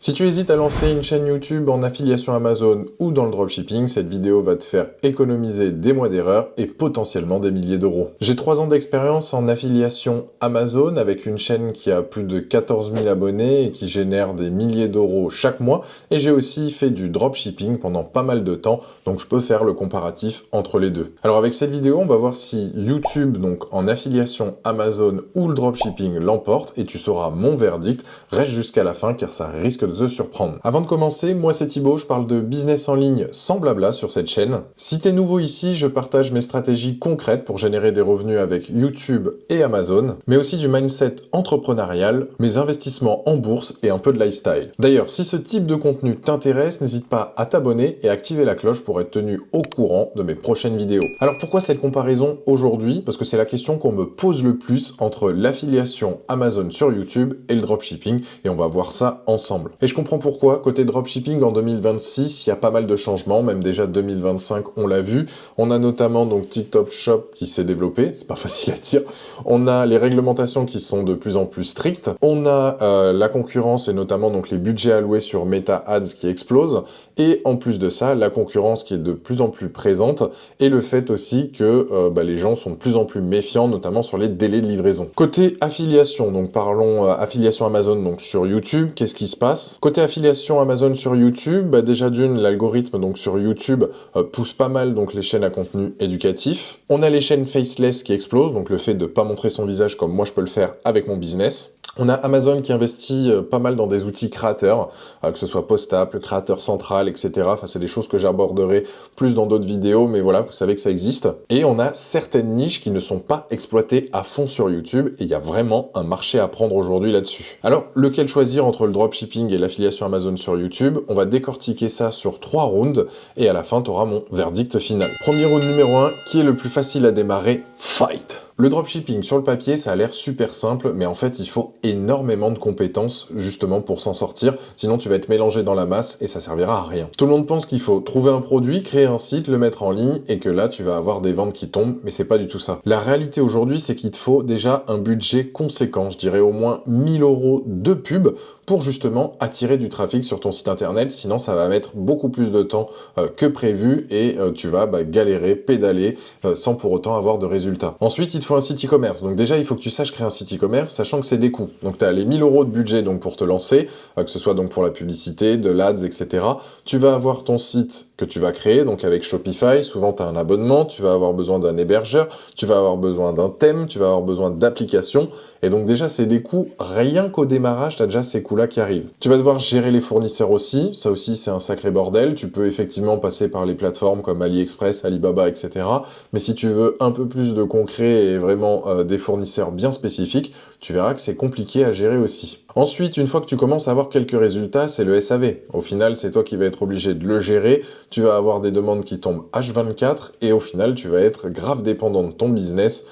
Si tu hésites à lancer une chaîne YouTube en affiliation Amazon ou dans le dropshipping, cette vidéo va te faire économiser des mois d'erreur et potentiellement des milliers d'euros. J'ai 3 ans d'expérience en affiliation Amazon avec une chaîne qui a plus de 14 000 abonnés et qui génère des milliers d'euros chaque mois. Et j'ai aussi fait du dropshipping pendant pas mal de temps, donc je peux faire le comparatif entre les deux. Alors avec cette vidéo, on va voir si YouTube, donc en affiliation Amazon ou le dropshipping l'emporte et tu sauras mon verdict. Reste jusqu'à la fin car ça risque de te surprendre. Avant de commencer, moi c'est Thibaut, je parle de business en ligne sans blabla sur cette chaîne. Si t'es nouveau ici, je partage mes stratégies concrètes pour générer des revenus avec YouTube et Amazon, mais aussi du mindset entrepreneurial, mes investissements en bourse et un peu de lifestyle. D'ailleurs, si ce type de contenu t'intéresse, n'hésite pas à t'abonner et activer la cloche pour être tenu au courant de mes prochaines vidéos. Alors pourquoi cette comparaison aujourd'hui? Parce que c'est la question qu'on me pose le plus entre l'affiliation Amazon sur YouTube et le dropshipping, et on va voir ça ensemble. Et je comprends pourquoi. Côté dropshipping, en 2026, il y a pas mal de changements, même déjà 2025, on l'a vu. On a notamment donc TikTok Shop qui s'est développé, c'est pas facile à dire. On a les réglementations qui sont de plus en plus strictes. On a la concurrence et notamment donc les budgets alloués sur Meta Ads qui explosent. Et en plus de ça, la concurrence qui est de plus en plus présente et le fait aussi que les gens sont de plus en plus méfiants, notamment sur les délais de livraison. Côté affiliation, donc parlons affiliation Amazon donc sur YouTube, qu'est-ce qui se passe? Côté affiliation Amazon sur YouTube, déjà d'une, l'algorithme donc sur YouTube pousse pas mal donc les chaînes à contenu éducatif. On a les chaînes faceless qui explosent, donc le fait de pas montrer son visage comme moi je peux le faire avec mon business. On a Amazon qui investit pas mal dans des outils créateurs, que ce soit Postap, Créateur Central, etc. Enfin, c'est des choses que j'aborderai plus dans d'autres vidéos, mais voilà, vous savez que ça existe. Et on a certaines niches qui ne sont pas exploitées à fond sur YouTube, et il y a vraiment un marché à prendre aujourd'hui là-dessus. Alors, lequel choisir entre le dropshipping et l'affiliation Amazon sur YouTube? On va décortiquer ça sur 3 rounds, et à la fin, tu auras mon verdict final. Premier round numéro 1, qui est le plus facile à démarrer? Fight! Le dropshipping, sur le papier, ça a l'air super simple, mais en fait, il faut énormément de compétences, justement, pour s'en sortir. Sinon, tu vas être mélangé dans la masse et ça servira à rien. Tout le monde pense qu'il faut trouver un produit, créer un site, le mettre en ligne, et que là, tu vas avoir des ventes qui tombent, mais c'est pas du tout ça. La réalité aujourd'hui, c'est qu'il te faut déjà un budget conséquent, je dirais au moins 1000 € de pub, pour justement attirer du trafic sur ton site internet, sinon ça va mettre beaucoup plus de temps que prévu et tu vas galérer, pédaler sans pour autant avoir de résultats. Ensuite, il te faut un site e-commerce. Donc déjà, il faut que tu saches créer un site e-commerce, sachant que c'est des coûts. Donc tu as les 1000 € de budget donc pour te lancer, que ce soit donc pour la publicité, de l'ADS, etc. Tu vas avoir ton site que tu vas créer, donc avec Shopify, souvent tu as un abonnement, tu vas avoir besoin d'un hébergeur, tu vas avoir besoin d'un thème, tu vas avoir besoin d'applications, et donc déjà c'est des coûts, rien qu'au démarrage, tu as déjà ces coûts-là qui arrivent. Tu vas devoir gérer les fournisseurs aussi, ça aussi c'est un sacré bordel, tu peux effectivement passer par les plateformes comme AliExpress, Alibaba, etc. Mais si tu veux un peu plus de concret et vraiment des fournisseurs bien spécifiques, tu verras que c'est compliqué à gérer aussi. Ensuite, une fois que tu commences à avoir quelques résultats, c'est le SAV. Au final, c'est toi qui vas être obligé de le gérer, tu vas avoir des demandes qui tombent H24, et au final, tu vas être grave dépendant de ton business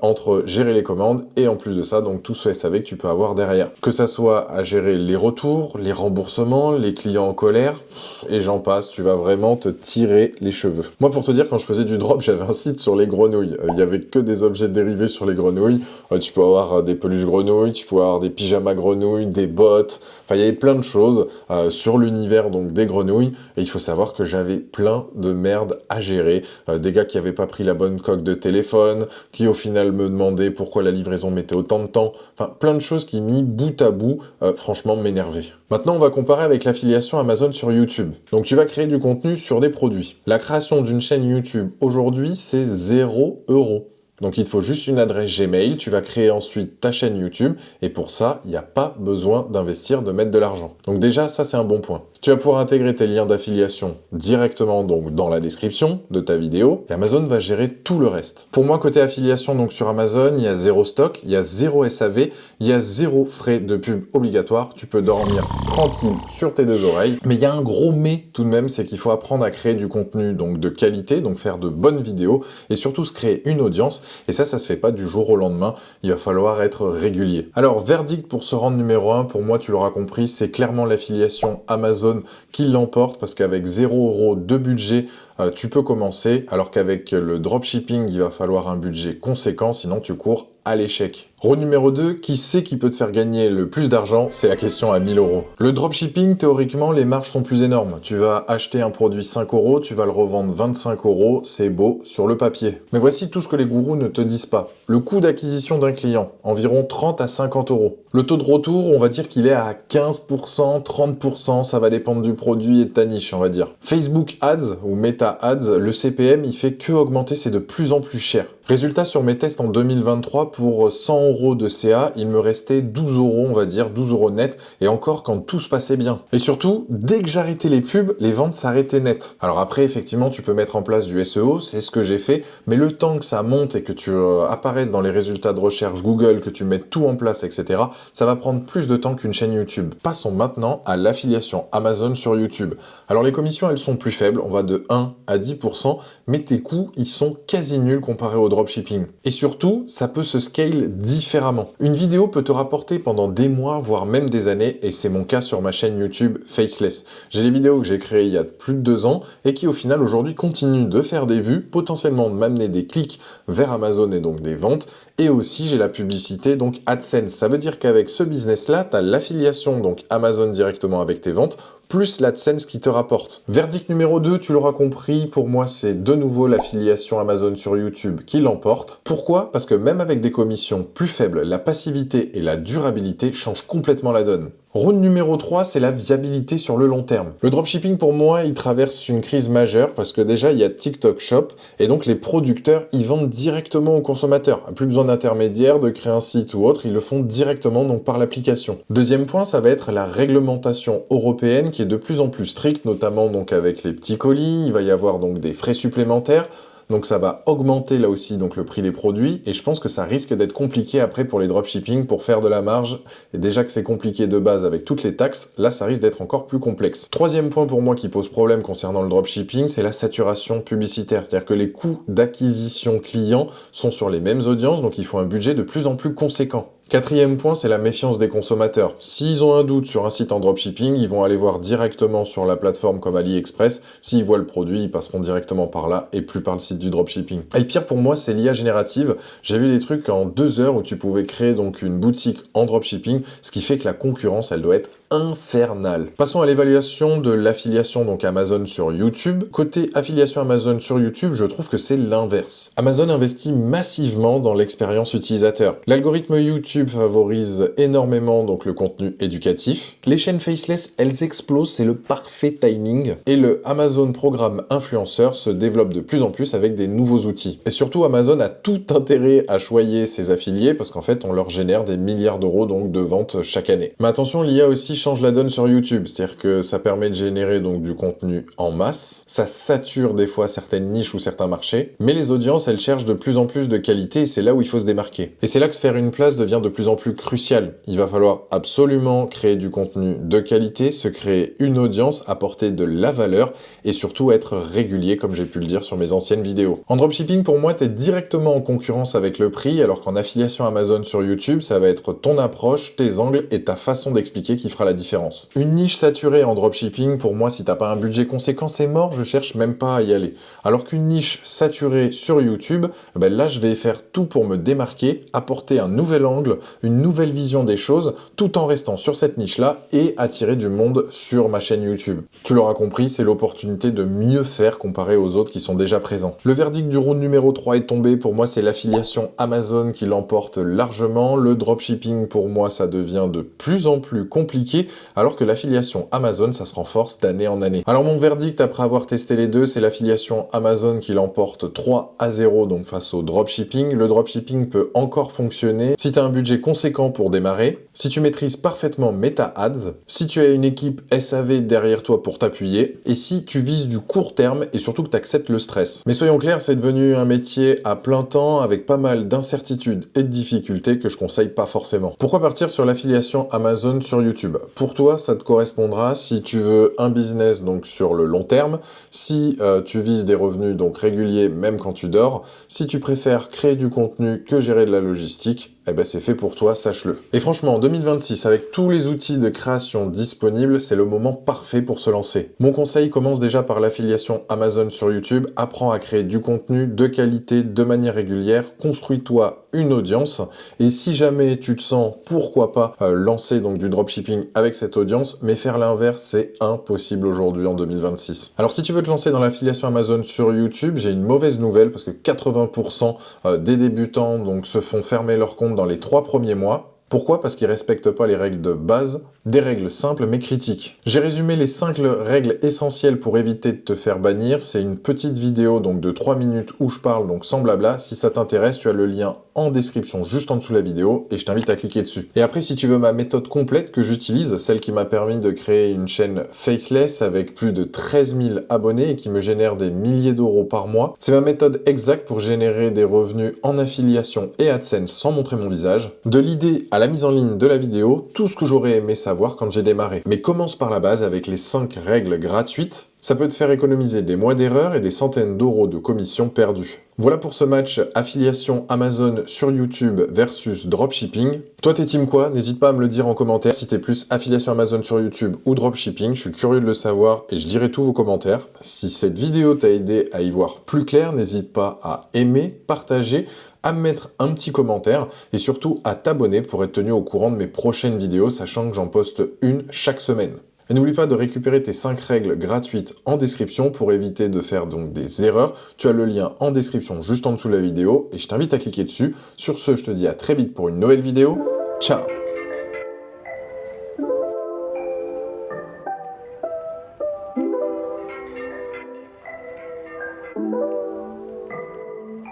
entre gérer les commandes et en plus de ça, donc tout ce SAV que tu peux avoir derrière. Que ça soit à gérer les retours, les remboursements, les clients en colère, et j'en passe, tu vas vraiment te tirer les cheveux. Moi, pour te dire, quand je faisais du drop, j'avais un site sur les grenouilles. Il y avait que des objets dérivés sur les grenouilles. Tu peux avoir des peluches grenouilles, tu peux avoir des pyjamas grenouilles, des bottes, enfin il y avait plein de choses sur l'univers donc des grenouilles, et il faut savoir que j'avais plein de merde à gérer, des gars qui avaient pas pris la bonne coque de téléphone, qui au final me demandaient pourquoi la livraison mettait autant de temps, enfin plein de choses qui mis bout à bout, franchement m'énervaient. Maintenant on va comparer avec l'affiliation Amazon sur YouTube. Donc tu vas créer du contenu sur des produits. La création d'une chaîne YouTube aujourd'hui c'est 0 €. Donc il te faut juste une adresse Gmail, tu vas créer ensuite ta chaîne YouTube, et pour ça, il n'y a pas besoin d'investir, de mettre de l'argent. Donc déjà, ça c'est un bon point. Tu vas pouvoir intégrer tes liens d'affiliation directement donc dans la description de ta vidéo, et Amazon va gérer tout le reste. Pour moi, côté affiliation donc sur Amazon, il y a 0 stock, il y a 0 SAV, il y a 0 frais de pub obligatoire, tu peux dormir tranquille sur tes 2 oreilles, mais il y a un gros mais tout de même, c'est qu'il faut apprendre à créer du contenu donc de qualité, donc faire de bonnes vidéos, et surtout se créer une audience. Et ça se fait pas du jour au lendemain, il va falloir être régulier. Alors, verdict pour ce round numéro 1, pour moi, tu l'auras compris, c'est clairement l'affiliation Amazon qui l'emporte, parce qu'avec 0 € de budget, tu peux commencer, alors qu'avec le dropshipping, il va falloir un budget conséquent, sinon tu cours à l'échec. Roue numéro 2, qui sait qui peut te faire gagner le plus d'argent? C'est la question à 1000 euros. Le dropshipping, théoriquement, les marges sont plus énormes. Tu vas acheter un produit 5 euros, tu vas le revendre 25 euros, c'est beau sur le papier. Mais voici tout ce que les gourous ne te disent pas. Le coût d'acquisition d'un client, environ 30 à 50 euros. Le taux de retour, on va dire qu'il est à 15%, 30%, ça va dépendre du produit et de ta niche, on va dire. Facebook Ads ou Meta Ads, le CPM, il fait que augmenter, c'est de plus en plus cher. Résultat, sur mes tests en 2023, pour 100 euros de CA, il me restait 12 euros, on va dire, 12 euros net, et encore quand tout se passait bien. Et surtout, dès que j'arrêtais les pubs, les ventes s'arrêtaient net. Alors après, effectivement, tu peux mettre en place du SEO, c'est ce que j'ai fait, mais le temps que ça monte et que tu apparaisses dans les résultats de recherche Google, que tu mettes tout en place, etc., ça va prendre plus de temps qu'une chaîne YouTube. Passons maintenant à l'affiliation Amazon sur YouTube. Alors les commissions, elles sont plus faibles, on va de 1 à 10%, mais tes coûts, ils sont quasi nuls comparés au dropshipping. Et surtout, ça peut se scale différemment. Une vidéo peut te rapporter pendant des mois, voire même des années, et c'est mon cas sur ma chaîne YouTube Faceless. J'ai des vidéos que j'ai créées il y a plus de 2 ans, et qui au final aujourd'hui continuent de faire des vues, potentiellement de m'amener des clics vers Amazon et donc des ventes, et aussi j'ai la publicité, donc AdSense. Ça veut dire qu'avec ce business-là, tu as l'affiliation, donc Amazon directement avec tes ventes, plus l'AdSense qui te rapporte. Verdict numéro 2, tu l'auras compris, pour moi c'est de nouveau l'affiliation Amazon sur YouTube qui l'emporte. Pourquoi? Parce que même avec des commissions plus faibles, la passivité et la durabilité changent complètement la donne. Round numéro 3, c'est la viabilité sur le long terme. Le dropshipping, pour moi, il traverse une crise majeure parce que déjà, il y a TikTok Shop et donc les producteurs, ils vendent directement aux consommateurs. Plus besoin d'intermédiaires, de créer un site ou autre, ils le font directement donc par l'application. Deuxième point, ça va être la réglementation européenne qui est de plus en plus stricte, notamment donc avec les petits colis. Il va y avoir donc des frais supplémentaires. Donc ça va augmenter là aussi donc le prix des produits et je pense que ça risque d'être compliqué après pour les dropshipping pour faire de la marge. Et déjà que c'est compliqué de base avec toutes les taxes, là ça risque d'être encore plus complexe. Troisième point pour moi qui pose problème concernant le dropshipping, c'est la saturation publicitaire. C'est-à-dire que les coûts d'acquisition clients sont sur les mêmes audiences, donc il faut un budget de plus en plus conséquent. Quatrième point, c'est la méfiance des consommateurs. S'ils ont un doute sur un site en dropshipping, ils vont aller voir directement sur la plateforme comme AliExpress. S'ils voient le produit, ils passeront directement par là et plus par le site du dropshipping. Et le pire pour moi, c'est l'IA générative. J'ai vu des trucs en 2 heures où tu pouvais créer donc une boutique en dropshipping, ce qui fait que la concurrence, elle doit être infernale. Passons à l'évaluation de l'affiliation donc Amazon sur YouTube. Côté affiliation Amazon sur YouTube, je trouve que c'est l'inverse. Amazon investit massivement dans l'expérience utilisateur. L'algorithme YouTube favorise énormément donc le contenu éducatif. Les chaînes faceless, elles explosent, c'est le parfait timing. Et le Amazon Programme Influenceur se développe de plus en plus avec des nouveaux outils. Et surtout, Amazon a tout intérêt à choyer ses affiliés parce qu'en fait, on leur génère des milliards d'euros donc de ventes chaque année. Mais attention, l'IA aussi change la donne sur YouTube, c'est-à-dire que ça permet de générer donc du contenu en masse, ça sature des fois certaines niches ou certains marchés, mais les audiences elles cherchent de plus en plus de qualité et c'est là où il faut se démarquer. Et c'est là que se faire une place devient de plus en plus crucial. Il va falloir absolument créer du contenu de qualité, se créer une audience, apporter de la valeur et surtout être régulier comme j'ai pu le dire sur mes anciennes vidéos. En dropshipping pour moi t'es directement en concurrence avec le prix alors qu'en affiliation Amazon sur YouTube ça va être ton approche, tes angles et ta façon d'expliquer qui fera la différence. Une niche saturée en dropshipping, pour moi, si t'as pas un budget conséquent, c'est mort, je cherche même pas à y aller. Alors qu'une niche saturée sur YouTube, ben là, je vais faire tout pour me démarquer, apporter un nouvel angle, une nouvelle vision des choses, tout en restant sur cette niche-là et attirer du monde sur ma chaîne YouTube. Tu l'auras compris, c'est l'opportunité de mieux faire comparé aux autres qui sont déjà présents. Le verdict du round numéro 3 est tombé, pour moi, c'est l'affiliation Amazon qui l'emporte largement. Le dropshipping, pour moi, ça devient de plus en plus compliqué, alors que l'affiliation Amazon, ça se renforce d'année en année. Alors mon verdict, après avoir testé les deux, c'est l'affiliation Amazon qui l'emporte 3-0 donc face au dropshipping. Le dropshipping peut encore fonctionner si tu as un budget conséquent pour démarrer, si tu maîtrises parfaitement Meta Ads, si tu as une équipe SAV derrière toi pour t'appuyer, et si tu vises du court terme et surtout que tu acceptes le stress. Mais soyons clairs, c'est devenu un métier à plein temps avec pas mal d'incertitudes et de difficultés que je conseille pas forcément. Pourquoi partir sur l'affiliation Amazon sur YouTube? Pour toi, ça te correspondra si tu veux un business donc sur le long terme, si tu vises des revenus donc réguliers même quand tu dors, si tu préfères créer du contenu que gérer de la logistique, eh ben c'est fait pour toi, sache-le. Et franchement, en 2026, avec tous les outils de création disponibles, c'est le moment parfait pour se lancer. Mon conseil commence déjà par l'affiliation Amazon sur YouTube. Apprends à créer du contenu de qualité, de manière régulière. Construis-toi une audience. Et si jamais tu te sens, pourquoi pas, lancer donc du dropshipping avec cette audience, mais faire l'inverse, c'est impossible aujourd'hui en 2026. Alors si tu veux te lancer dans l'affiliation Amazon sur YouTube, j'ai une mauvaise nouvelle parce que 80% des débutants donc se font fermer leur compte dans les 3 premiers mois. Pourquoi? Parce qu'ils respectent pas les règles de base, des règles simples mais critiques. J'ai résumé les 5 règles essentielles pour éviter de te faire bannir. C'est une petite vidéo donc de 3 minutes où je parle donc sans blabla. Si ça t'intéresse, tu as le lien en description juste en dessous de la vidéo et je t'invite à cliquer dessus. Et après, si tu veux ma méthode complète que j'utilise, celle qui m'a permis de créer une chaîne faceless avec plus de 13 000 abonnés et qui me génère des milliers d'euros par mois, c'est ma méthode exacte pour générer des revenus en affiliation et AdSense sans montrer mon visage. De l'idée à la mise en ligne de la vidéo, tout ce que j'aurais aimé savoir quand j'ai démarré. Mais commence par la base avec les 5 règles gratuites. Ça peut te faire économiser des mois d'erreurs et des centaines d'euros de commissions perdues. Voilà pour ce match affiliation Amazon sur YouTube versus dropshipping. Toi, t'es team quoi? N'hésite pas à me le dire en commentaire si t'es plus affiliation Amazon sur YouTube ou dropshipping. Je suis curieux de le savoir et je lirai tous vos commentaires. Si cette vidéo t'a aidé à y voir plus clair, n'hésite pas à aimer, partager, à me mettre un petit commentaire et surtout à t'abonner pour être tenu au courant de mes prochaines vidéos, sachant que j'en poste une chaque semaine. Et n'oublie pas de récupérer tes 5 règles gratuites en description pour éviter de faire donc des erreurs. Tu as le lien en description juste en dessous de la vidéo et je t'invite à cliquer dessus. Sur ce, je te dis à très vite pour une nouvelle vidéo. Ciao!